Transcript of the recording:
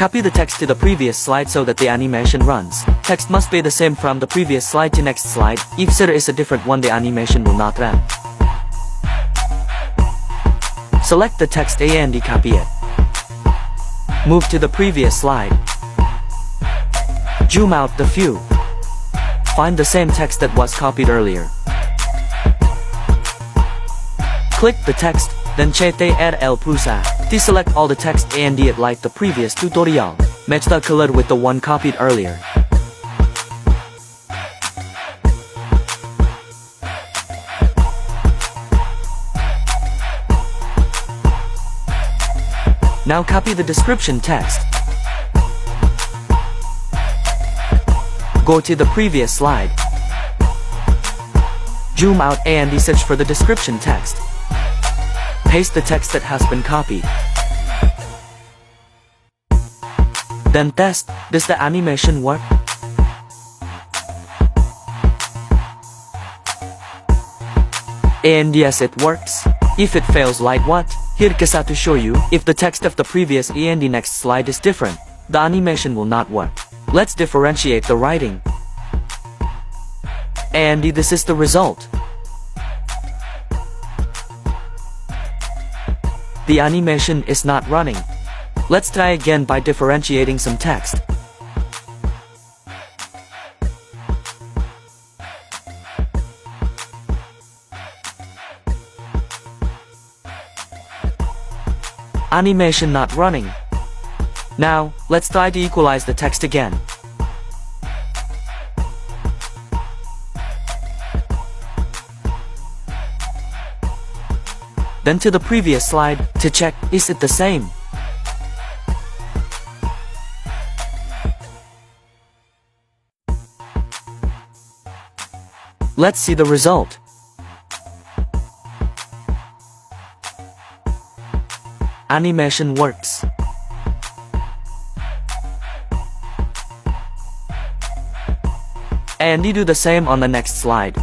Copy the text to the previous slide so that the animation runs. Text must be the same from the previous slide to next slide. If there is a different one, the animation will not run. Select the text and copy it. Move to the previous slide. Zoom out the view. Find the same text that was copied earlier. Click the text, then chete add el pulsa. Deselect all the text and it like the previous tutorial. Match the color with the one copied earlier. Now copy the description text. Go to the previous slide. Zoom out and search for the description text. Paste the text that has been copied. Then test, does the animation work? And yes, it works. If it fails, like what? Here Kasa to show you, if the text of the previous and the next slide is different, the animation will not work. Let's differentiate the writing. And this is the result. The animation is not running. Let's try again by differentiating some text. Animation not running. Now, let's try to equalize the text again. Then to the previous slide, to check, is it the same? Let's see the result. Animation works. And you do the same on the next slide.